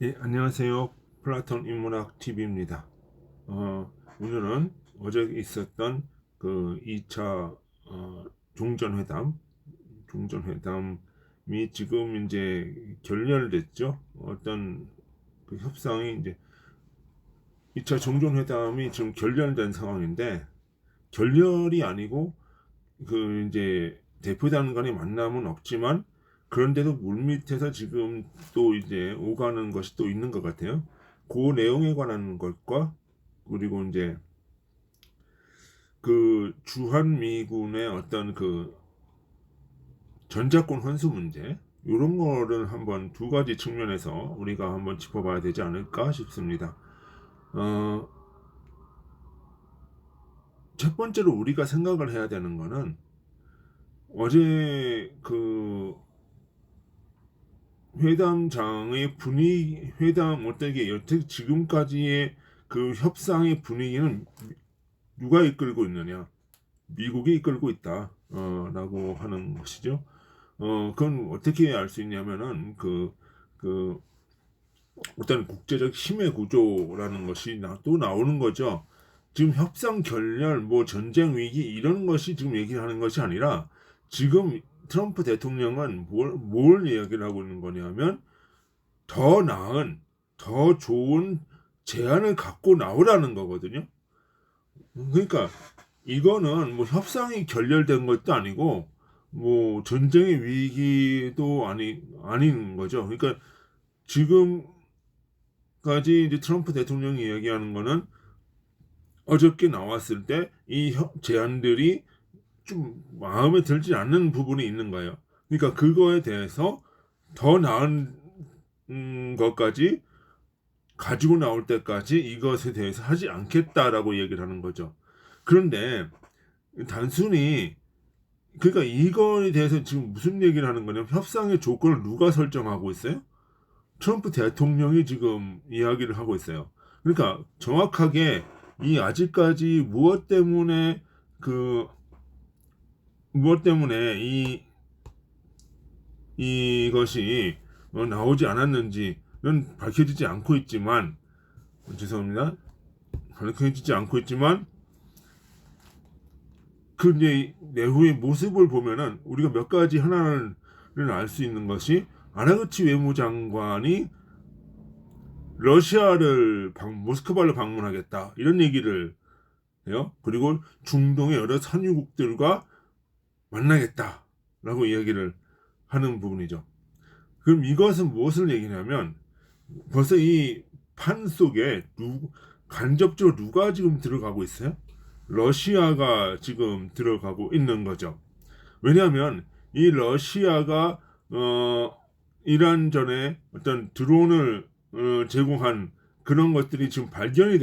예, 안녕하세요. 플라톤 인문학 TV입니다. 오늘은 어제 있었던 그 2차 종전회담, 종전회담이 지금 이제 결렬됐죠. 어떤 그 협상이 이제 2차 종전회담이 지금 결렬된 상황인데, 결렬이 아니고 그 이제 대표단 간의 만남은 없지만, 그런데도 물밑에서 지금 또 이제 오가는 것이 또 있는 것 같아요. 그 내용에 관한 것과, 그리고 이제 그 주한 미군의 어떤 그 전자권 환수 문제, 이런 거를 한번 두 가지 측면에서 우리가 한번 짚어봐야 되지 않을까 싶습니다. 어, 첫 번째로 우리가 생각을 해야 되는 거는, 어제 그 회담장의 분위기, 회담 어떻게 여태 지금까지의 그 협상의 분위기는 누가 이끌고 있느냐? 미국이 이끌고 있다. 라고 하는 것이죠. 그건 어떻게 알 수 있냐면은 그 어떤 국제적 힘의 구조라는 것이 또 나오는 거죠. 지금 협상 결렬, 뭐 전쟁 위기 이런 것이 지금 얘기하는 것이 아니라, 지금 트럼프 대통령은 뭘 이야기를 하고 있는 거냐면, 더 나은, 더 좋은 제안을 갖고 나오라는 거거든요. 그러니까 이거는 뭐 협상이 결렬된 것도 아니고, 뭐 전쟁의 위기도 아닌 거죠. 그러니까 지금까지 이제 트럼프 대통령이 이야기하는 거는, 어저께 나왔을 때 이 제안들이 좀 마음에 들지 않는 부분이 있는 거예요. 그러니까 그거에 대해서 더 나은 것까지 가지고 나올 때까지 이것에 대해서 하지 않겠다라고 얘기를 하는 거죠. 그런데 단순히, 그러니까 이거에 대해서 지금 무슨 얘기를 하는 거냐면, 협상의 조건을 누가 설정하고 있어요? 트럼프 대통령이 지금 이야기를 하고 있어요. 그러니까 정확하게 이 아직까지 그 무엇 때문에 이것이 나오지 않았는지는 밝혀지지 않고 있지만, 죄송합니다. 밝혀지지 않고 있지만, 그 이제 내후의 모습을 보면은 우리가 몇 가지 하나를 알 수 있는 것이, 아나그치 외무장관이 모스크바를 방문하겠다 이런 얘기를 해요. 그리고 중동의 여러 산유국들과 만나겠다라고 이야기를 하는 부분이죠. 그럼 이것은 무엇을 얘기냐면, 벌써 이 판 속에 간접적으로 누가 지금 들어가고 있어요? 러시아가 지금 들어가고 있는 거죠. 왜냐하면 이 러시아가 이란전에 어떤 드론을 제공한 그런 것들이 지금 발견이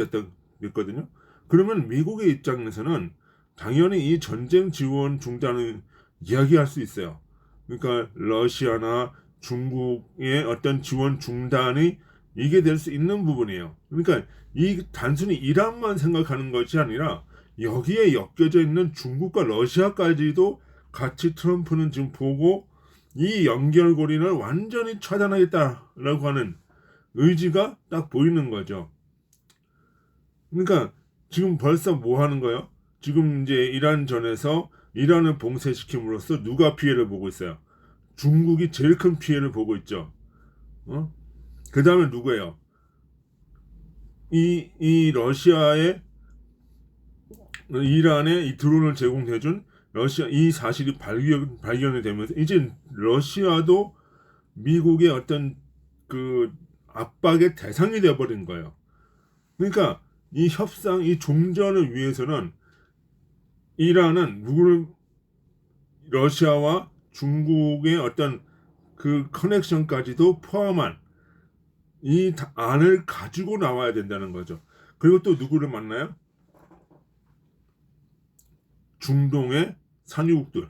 됐거든요. 그러면 미국의 입장에서는 당연히 이 전쟁 지원 중단을 이야기할 수 있어요. 그러니까 러시아나 중국의 어떤 지원 중단이 이게 될 수 있는 부분이에요. 그러니까 이 단순히 이란만 생각하는 것이 아니라, 여기에 엮여져 있는 중국과 러시아까지도 같이 트럼프는 지금 보고, 이 연결고리를 완전히 차단하겠다라고 하는 의지가 딱 보이는 거죠. 그러니까 지금 벌써 뭐 하는 거예요? 지금 이제 이란전에서 이란을 봉쇄시킴으로써 누가 피해를 보고 있어요? 중국이 제일 큰 피해를 보고 있죠. 그 다음에 누구예요? 이 러시아의, 이란에 이 드론을 제공해준 러시아, 이 사실이 발견이 되면서 이제 러시아도 미국의 어떤 그 압박의 대상이 되어버린 거예요. 그러니까 이 협상, 이 종전을 위해서는 이란은 러시아와 중국의 어떤 그 커넥션까지도 포함한 이 안을 가지고 나와야 된다는 거죠. 그리고 또 누구를 만나요? 중동의 산유국들.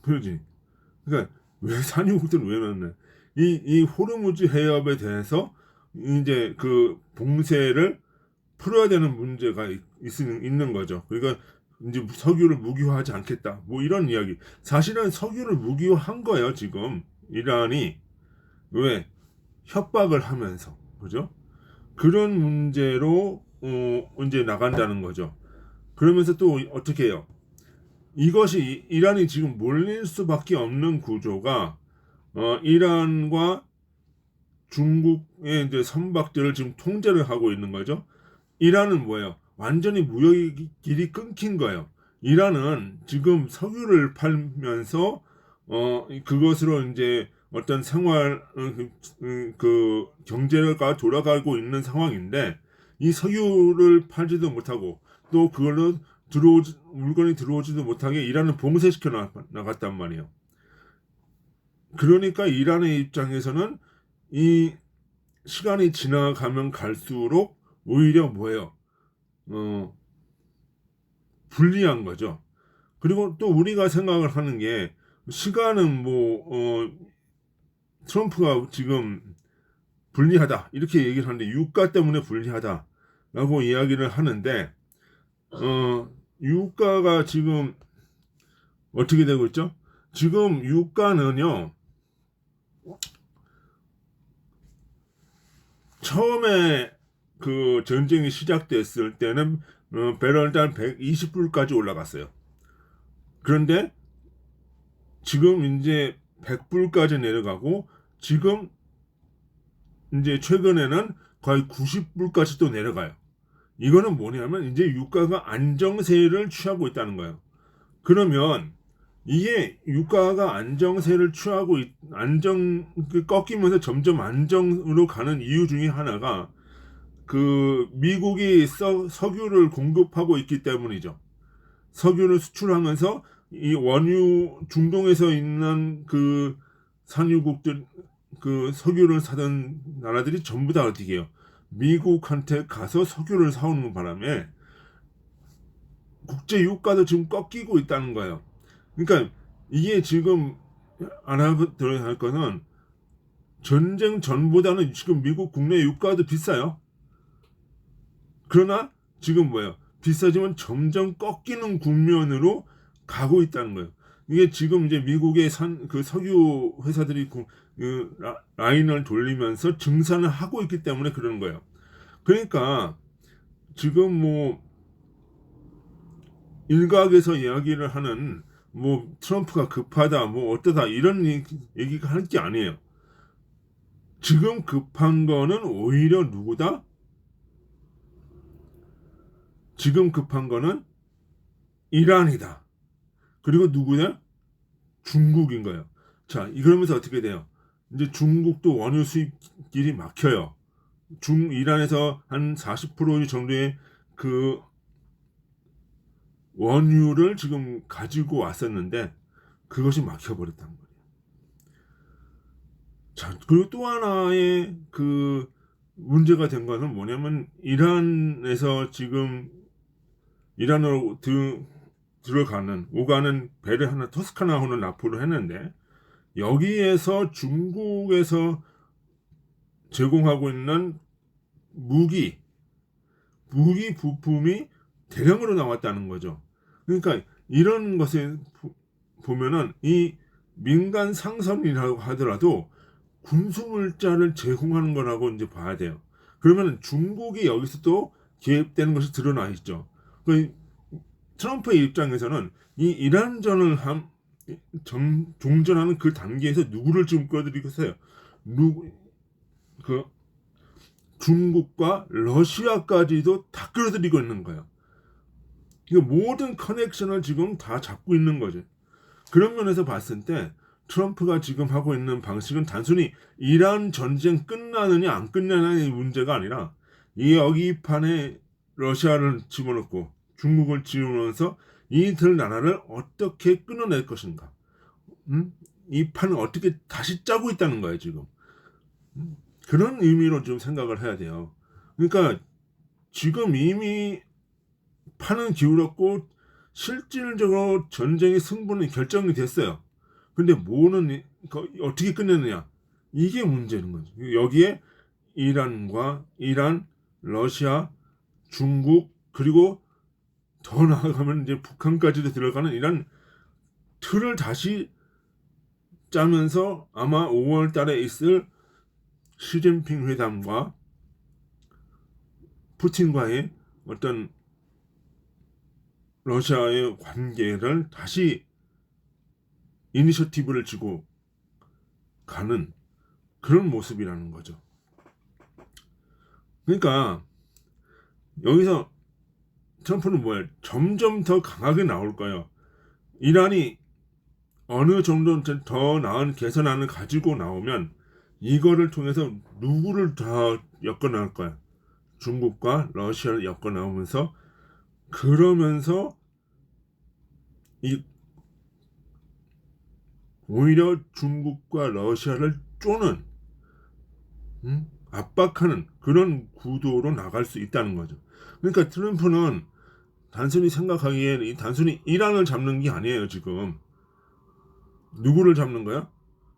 그러지. 그러니까 왜 산유국들은 왜 만나요? 이 호르무즈 해협에 대해서 이제 그 봉쇄를 풀어야 되는 문제가 있는 거죠. 그러니까 이제 석유를 무기화하지 않겠다. 뭐 이런 이야기. 사실은 석유를 무기화한 거예요, 지금. 이란이. 왜? 협박을 하면서, 그죠? 그런 문제로 이제 나간다는 거죠. 그러면서 또 어떻게 해요? 이것이 이란이 지금 몰릴 수밖에 없는 구조가 이란과 중국의 이제 선박들을 지금 통제를 하고 있는 거죠. 이란은 뭐예요? 완전히 무역의 길이 끊긴 거예요. 이란은 지금 석유를 팔면서 그것으로 이제 어떤 생활 그 경제가 돌아가고 있는 상황인데 이 석유를 팔지도 못하고 또 그걸로 물건이 들어오지도 못하게 이란은 봉쇄시켜 나갔단 말이에요. 그러니까 이란의 입장에서는 이 시간이 지나가면 갈수록 오히려 뭐예요? 어, 불리한 거죠. 그리고 또 우리가 생각을 하는 게 시간은 트럼프가 지금 불리하다 이렇게 얘기를 하는데 유가 때문에 불리하다라고 이야기를 하는데 유가가 지금 어떻게 되고 있죠? 지금 유가는요 처음에 그 전쟁이 시작됐을 때는 배럴당 120불까지 올라갔어요. 그런데 지금 이제 100불까지 내려가고 지금 이제 최근에는 거의 90불까지 또 내려가요. 이거는 뭐냐면 이제 유가가 안정세를 취하고 있다는 거예요. 그러면 이게 유가가 안정세를 취하고 꺾이면서 점점 안정으로 가는 이유 중에 하나가 그 미국이 석유를 공급하고 있기 때문이죠. 석유를 수출하면서 이 원유 중동에서 있는 그 산유국들 그 석유를 사던 나라들이 전부 다 어떻게 해요? 미국한테 가서 석유를 사오는 바람에 국제 유가도 지금 꺾이고 있다는 거예요. 그러니까 이게 지금 알아들어야 할 거는 전쟁 전보다는 지금 미국 국내 유가도 비싸요. 그러나 지금 뭐예요? 비싸지만 점점 꺾이는 국면으로 가고 있다는 거예요. 이게 지금 이제 미국의 그 석유 회사들이 그 라인을 돌리면서 증산을 하고 있기 때문에 그러는 거예요. 그러니까 지금 뭐 일각에서 이야기를 하는 뭐 트럼프가 급하다 뭐 어떠다 이런 얘기가 할 게 아니에요. 지금 급한 거는 오히려 누구다? 지금 급한 거는 이란이다. 그리고 누구냐? 중국인 거예요. 자, 그러면서 어떻게 돼요? 이제 중국도 원유 수입길이 막혀요. 이란에서 한 40% 정도의 그 원유를 지금 가지고 왔었는데 그것이 막혀버렸단 말이에요. 자, 그리고 또 하나의 그 문제가 된 거는 뭐냐면 이란에서 지금 이란으로 들어가는 오가는 배를 하나 토스카나호를 납포를 했는데 여기에서 중국에서 제공하고 있는 무기 부품이 대량으로 나왔다는 거죠. 그러니까 이런 것에 보면은 이 민간 상선이라고 하더라도 군수물자를 제공하는 거라고 이제 봐야 돼요. 그러면 중국이 여기서 또 개입되는 것이 드러나 있죠. 그 트럼프의 입장에서는 이 이란전을 종전하는 그 단계에서 누구를 지금 끌어들이겠어요? 그 중국과 러시아까지도 다 끌어들이고 있는 거예요. 이거 모든 커넥션을 지금 다 잡고 있는 거죠. 그런 면에서 봤을 때 트럼프가 지금 하고 있는 방식은 단순히 이란 전쟁 끝나느냐 안 끝나느냐의 문제가 아니라 이 여기 판에 러시아를 집어넣고 중국을 집어넣어서 이들 나라를 어떻게 끊어낼 것인가. 이 판을 어떻게 다시 짜고 있다는 거예요 지금. 그런 의미로 좀 생각을 해야 돼요. 그러니까 지금 이미 판은 기울었고 실질적으로 전쟁의 승부는 결정이 됐어요. 근데 뭐는 어떻게 끝내느냐 이게 문제인 거죠. 여기에 이란, 러시아, 중국 그리고 더 나아가면 이제 북한까지도 들어가는 이런 틀을 다시 짜면서 아마 5월 달에 있을 시진핑 회담과 푸틴과의 어떤 러시아의 관계를 다시 이니셔티브를 쥐고 가는 그런 모습이라는 거죠. 그러니까 여기서 트럼프는 뭐예요? 점점 더 강하게 나올 거예요. 이란이 어느 정도 더 나은 개선안을 가지고 나오면 이거를 통해서 누구를 다 엮어 나올 거야. 중국과 러시아를 엮어 나오면서 그러면서 이 오히려 중국과 러시아를 쪼는 압박하는 그런 구도로 나갈 수 있다는 거죠. 그러니까 트럼프는 단순히 생각하기에 단순히 이란을 잡는 게 아니에요. 지금 누구를 잡는 거야?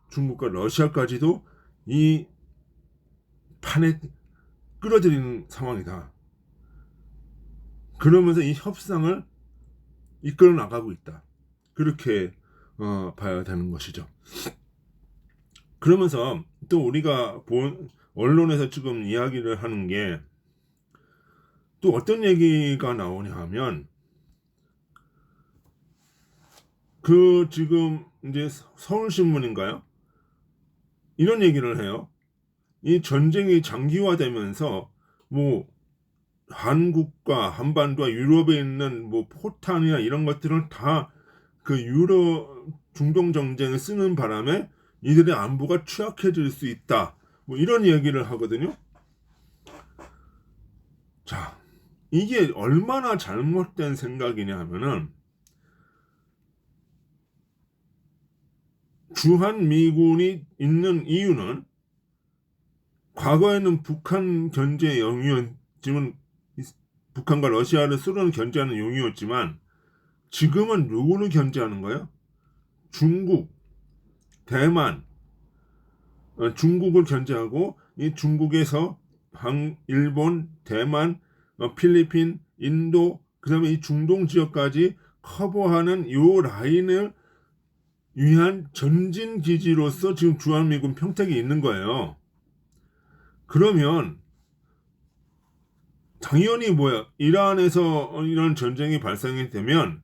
중국과 러시아까지도 이 판에 끌어들이는 상황이다. 그러면서 이 협상을 이끌어 나가고 있다. 그렇게 봐야 되는 것이죠. 그러면서 또 우리가 본 언론에서 지금 이야기를 하는 게 또 어떤 얘기가 나오냐 하면 그 지금 이제 서울신문인가요? 이런 얘기를 해요. 이 전쟁이 장기화되면서 뭐 한국과 한반도와 유럽에 있는 뭐 포탄이나 이런 것들을 다 그 유럽 중동 정쟁을 쓰는 바람에 이들의 안보가 취약해질 수 있다. 뭐 이런 얘기를 하거든요. 자, 이게 얼마나 잘못된 생각이냐 하면은 주한미군이 있는 이유는 과거에는 북한 견제 용이었지만 북한과 러시아를 수로는 견제하는 용이었지만 지금은 누구를 견제하는 거예요? 중국, 대만, 중국을 견제하고 이 중국에서 일본, 대만, 필리핀, 인도, 그다음에 이 중동 지역까지 커버하는 요 라인을 위한 전진 기지로서 지금 주한미군 평택이 있는 거예요. 그러면 당연히 뭐야? 이란에서 이런 전쟁이 발생이 되면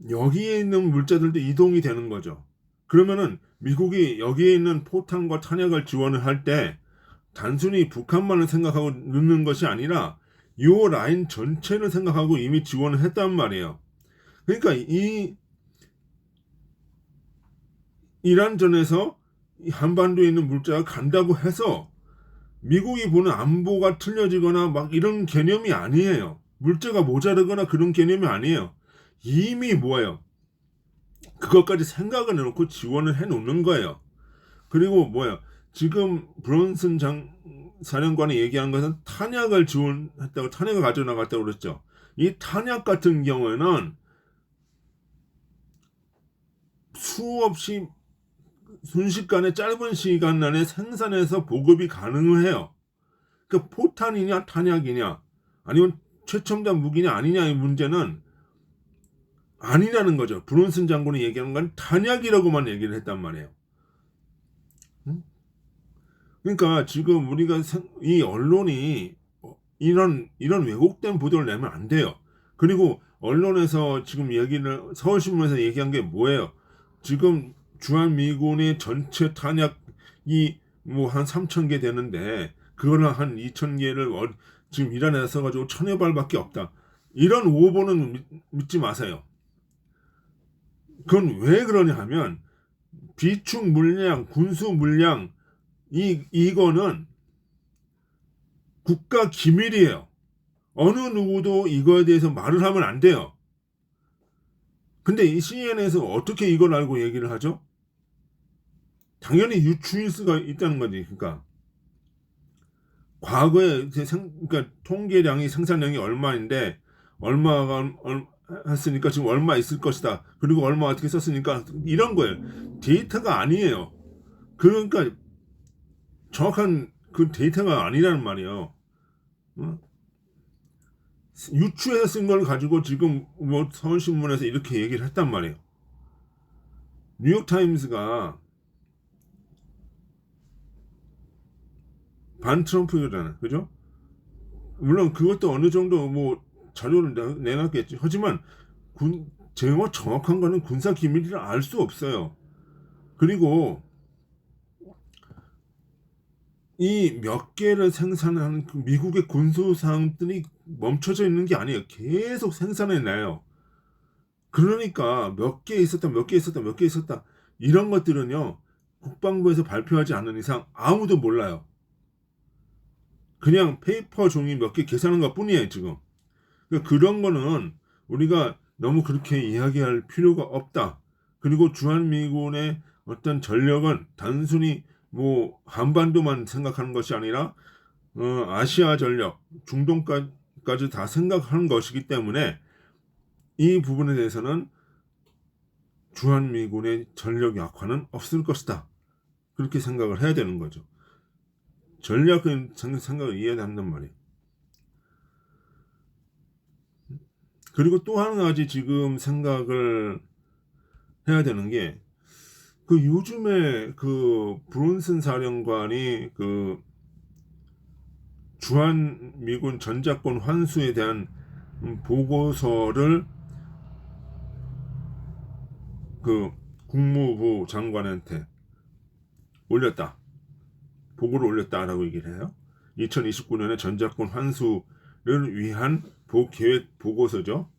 여기에 있는 물자들도 이동이 되는 거죠. 그러면은 미국이 여기에 있는 포탄과 탄약을 지원을 할 때 단순히 북한만을 생각하고 넣는 것이 아니라 이 라인 전체를 생각하고 이미 지원을 했단 말이에요. 그러니까 이 이란전에서 한반도에 있는 물자가 간다고 해서 미국이 보는 안보가 틀려지거나 막 이런 개념이 아니에요. 물자가 모자르거나 그런 개념이 아니에요. 이미 뭐예요? 그것까지 생각을 해놓고 지원을 해놓는 거예요. 그리고 뭐예요? 지금 브론슨 사령관이 얘기한 것은 탄약을 지원했다고, 탄약을 가져나갔다고 그랬죠. 이 탄약 같은 경우에는 수없이 순식간에 짧은 시간 안에 생산해서 보급이 가능해요. 그 포탄이냐 탄약이냐 아니면 최첨단 무기냐 아니냐의 문제는 아니라는 거죠. 브론슨 장군이 얘기하는 건 탄약이라고만 얘기를 했단 말이에요. 그러니까 지금 우리가 이 언론이 이런 왜곡된 보도를 내면 안 돼요. 그리고 언론에서 지금 얘기를 서울신문에서 얘기한 게 뭐예요? 지금 주한미군의 전체 탄약이 뭐 한 3,000개 되는데 그거를 한 2,000개를 지금 이란에서 써가지고 1,000여 발밖에 없다. 이런 오보는 믿지 마세요. 그건 왜 그러냐 하면 비축 물량, 군수 물량 이거는 국가 기밀이에요. 어느 누구도 이거에 대해서 말을 하면 안 돼요. 근데 이 CNN에서 어떻게 이걸 알고 얘기를 하죠? 당연히 유추일 수가 있다는 거지. 그러니까 과거에 그러니까 통계량이 생산량이 얼마인데 얼마가 했으니까 지금 얼마 있을 것이다. 그리고 얼마 어떻게 썼으니까 이런 거예요. 데이터가 아니에요. 그러니까 정확한 그 데이터가 아니라는 말이에요. 유추해서 쓴 걸 가지고 지금 뭐 서울신문에서 이렇게 얘기를 했단 말이에요. 뉴욕타임스가 반 트럼프잖아요. 그죠? 물론 그것도 어느 정도 뭐 자료를 내놨겠지. 하지만 정확한 거는 군사 기밀이라 알 수 없어요. 그리고 이 몇 개를 생산하는 그 미국의 군수 사항들이 멈춰져 있는 게 아니에요. 계속 생산해내요. 그러니까 몇 개 있었다, 몇 개 있었다, 몇 개 있었다. 이런 것들은요, 국방부에서 발표하지 않는 이상 아무도 몰라요. 그냥 페이퍼 종이 몇 개 계산한 것 뿐이에요, 지금. 그러니까 그런 거는 우리가 너무 그렇게 이야기할 필요가 없다. 그리고 주한미군의 어떤 전력은 단순히 뭐 한반도만 생각하는 것이 아니라 아시아 전력, 중동까지 다 생각하는 것이기 때문에 이 부분에 대해서는 주한미군의 전력 약화는 없을 것이다. 그렇게 생각을 해야 되는 거죠. 전략은 생각을 이해한단 말이에요. 그리고 또 한 가지 지금 생각을 해야 되는 게, 그 요즘에 그 브론슨 사령관이 그 주한미군 전작권 환수에 대한 보고서를 그 국무부 장관한테 올렸다. 보고를 올렸다라고 얘기를 해요. 2029년에 전작권 환수를 위한 계획 보고서죠.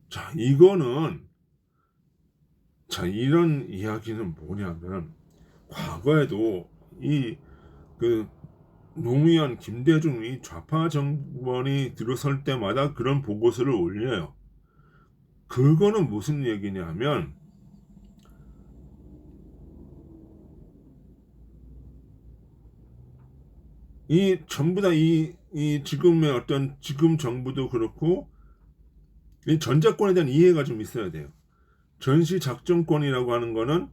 자, 이런 이야기는 뭐냐면, 과거에도 그 노무현, 김대중이 좌파 정권이 들어설 때마다 그런 보고서를 올려요. 그거는 무슨 얘기냐면, 전부 다 지금의 어떤 지금 정부도 그렇고 이 전작권에 대한 이해가 좀 있어야 돼요. 전시 작전권이라고 하는 거는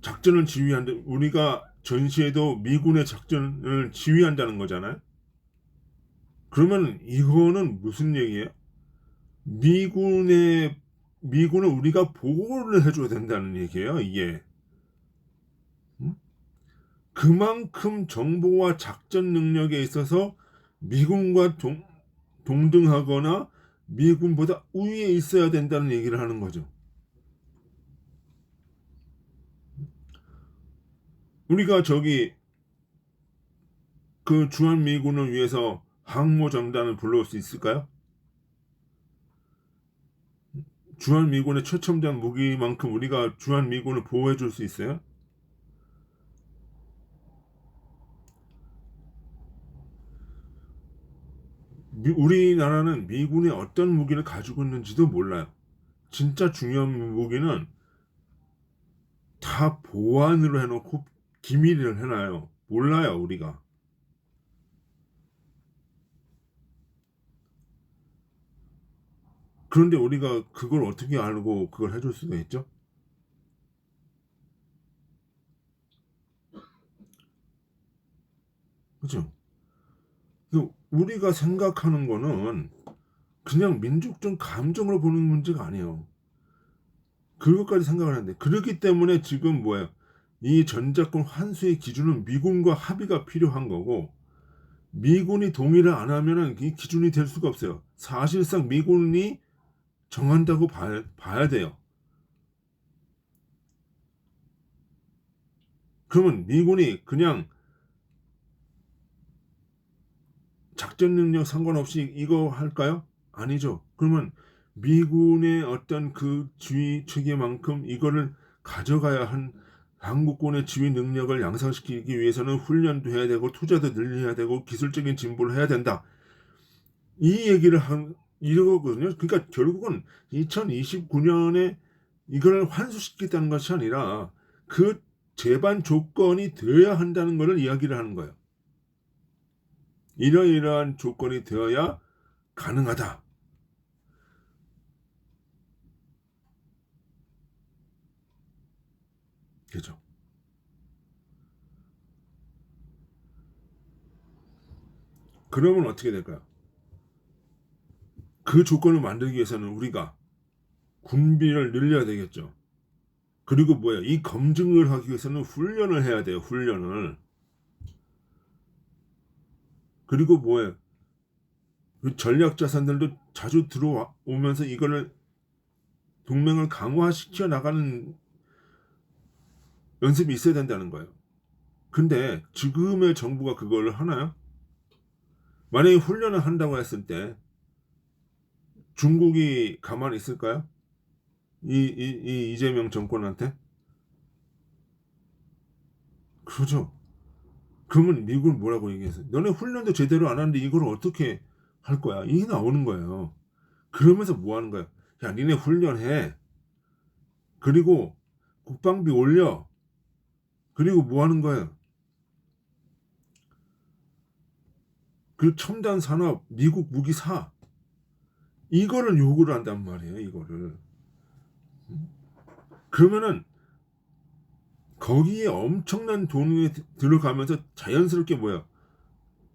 작전을 지휘한다. 우리가 전시에도 미군의 작전을 지휘한다는 거잖아요. 그러면 이거는 무슨 얘기예요? 미군을 우리가 보호를 해줘야 된다는 얘기예요. 이게 그만큼 정보와 작전 능력에 있어서 미군과 동등하거나 미군보다 우위에 있어야 된다는 얘기를 하는 거죠. 우리가 그 주한미군을 위해서 항모정단을 불러올 수 있을까요? 주한미군의 최첨단 무기만큼 우리가 주한미군을 보호해 줄 수 있어요? 우리나라는 미군의 어떤 무기를 가지고 있는지도 몰라요. 진짜 중요한 무기는 다 보안으로 해놓고 기밀을 해놔요. 몰라요, 우리가. 그런데 우리가 그걸 어떻게 알고 그걸 해줄 수가 있죠? 그죠? 우리가 생각하는 거는 그냥 민족적 감정으로 보는 문제가 아니에요. 그것까지 생각을 하는데, 그렇기 때문에 지금 뭐예요? 이 전작권 환수의 기준은 미군과 합의가 필요한 거고, 미군이 동의를 안 하면은 이 기준이 될 수가 없어요. 사실상 미군이 정한다고 봐야 돼요. 그러면 미군이 그냥 작전 능력 상관없이 이거 할까요? 아니죠. 그러면 미군의 어떤 그 지휘 체계만큼 이거를 가져가야 한 한국군의 지휘 능력을 양성시키기 위해서는 훈련도 해야 되고 투자도 늘려야 되고 기술적인 진보를 해야 된다. 이 얘기를 이거거든요. 그러니까 결국은 2029년에 이걸 환수시키겠다는 것이 아니라 그 제반 조건이 되어야 한다는 것을 이야기를 하는 거예요. 이러이러한 조건이 되어야 가능하다. 그죠? 그러면 어떻게 될까요? 그 조건을 만들기 위해서는 우리가 군비를 늘려야 되겠죠. 그리고 뭐야? 이 검증을 하기 위해서는 훈련을 해야 돼요. 훈련을. 그리고 뭐예요? 그 전략 자산들도 자주 들어오면서 이거를 동맹을 강화시켜 나가는 연습이 있어야 된다는 거예요. 근데 지금의 정부가 그걸 하나요? 만약에 훈련을 한다고 했을 때 중국이 가만히 있을까요? 이 이재명 정권한테? 그러죠. 그러면 미국은 뭐라고 얘기했어요? 너네 훈련도 제대로 안 하는데 이걸 어떻게 할 거야? 이게 나오는 거예요. 그러면서 뭐 하는 거야? 야, 니네 훈련해. 그리고 국방비 올려. 그리고 뭐 하는 거예요? 그 첨단 산업 미국 무기 사. 이거를 요구를 한단 말이에요. 이거를. 그러면은 거기에 엄청난 돈이 들어가면서 자연스럽게 뭐야?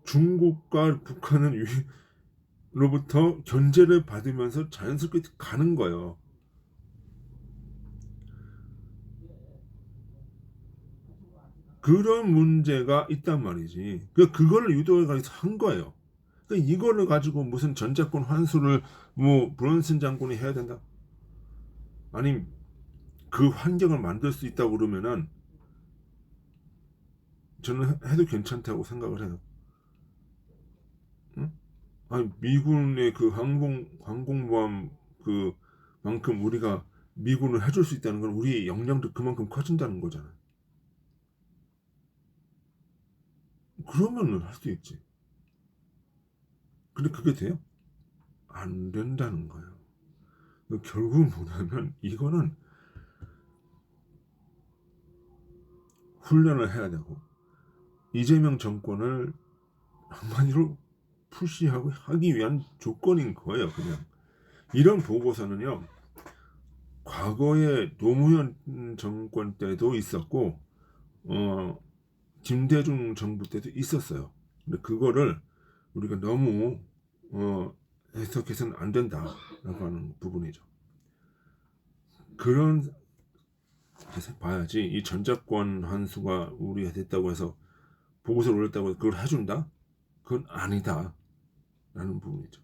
중국과 북한은 로부터 견제를 받으면서 자연스럽게 가는 거예요. 그런 문제가 있단 말이지. 그거를 유도해서 한 거예요. 그러니까 이거를 가지고 무슨 전자권 환수를 뭐 브런슨 장군이 해야 된다? 아니 그 환경을 만들 수 있다고 그러면은 저는 해도 괜찮다고 생각을 해요. 응? 아니 미군의 그 항공모함 그만큼 우리가 미군을 해줄 수 있다는 건 우리의 역량도 그만큼 커진다는 거잖아요. 그러면은 할 수 있지. 근데 그게 돼요? 안 된다는 거예요. 결국 뭐냐면 이거는 훈련을 해야 되고 이재명 정권을 한마디로 푸시하고 하기 위한 조건인 거예요. 그냥 이런 보고서는요. 과거에 노무현 정권 때도 있었고 김대중 정부 때도 있었어요. 근데 그거를 우리가 너무 해석해서는 안 된다라고 하는 부분이죠. 그런 봐야지 이 전자권 환수가 우리가 됐다고 해서 보고서를 올렸다고 해서 그걸 해준다? 그건 아니다 라는 부분이죠.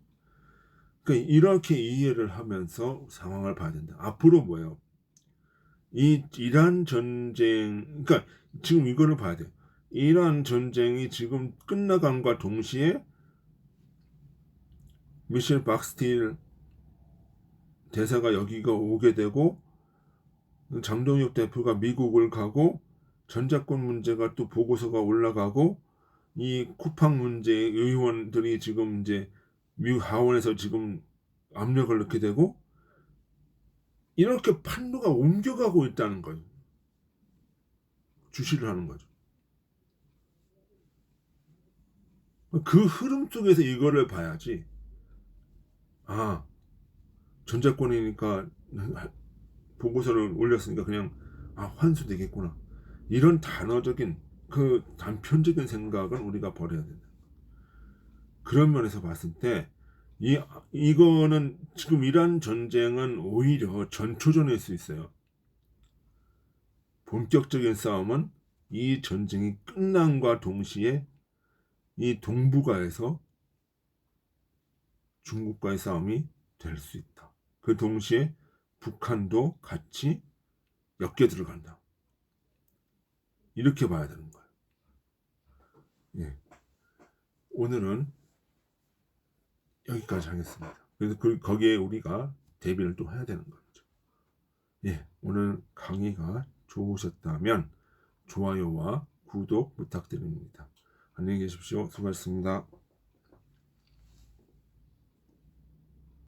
그러니까 이렇게 이해를 하면서 상황을 봐야 된다. 앞으로 뭐예요? 이 이란 전쟁, 그러니까 지금 이거를 봐야 돼요. 이란 전쟁이 지금 끝나감과 동시에 미셸 박스틸 대사가 여기가 오게 되고 장동혁 대표가 미국을 가고 전자권 문제가 또 보고서가 올라가고 이 쿠팡 문제 의원들이 지금 이제 미국 하원에서 지금 압력을 넣게 되고 이렇게 판도가 옮겨가고 있다는 거예요. 주시를 하는 거죠. 그 흐름 속에서 이거를 봐야지. 아, 전자권이니까 보고서를 올렸으니까 그냥 환수되겠구나. 이런 단어적인 그 단편적인 생각은 우리가 버려야 된다. 그런 면에서 봤을 때 이거는 지금 이란 전쟁은 오히려 전초전일 수 있어요. 본격적인 싸움은 이 전쟁이 끝남과 동시에 이 동북아에서 중국과의 싸움이 될 수 있다. 그 동시에 북한도 같이 엮여 들어간다. 이렇게 봐야 되는 거예요. 예. 오늘은 여기까지 하겠습니다. 그래서 거기에 우리가 대비를 또 해야 되는 거죠. 예. 오늘 강의가 좋으셨다면 좋아요와 구독 부탁드립니다. 안녕히 계십시오. 수고하셨습니다.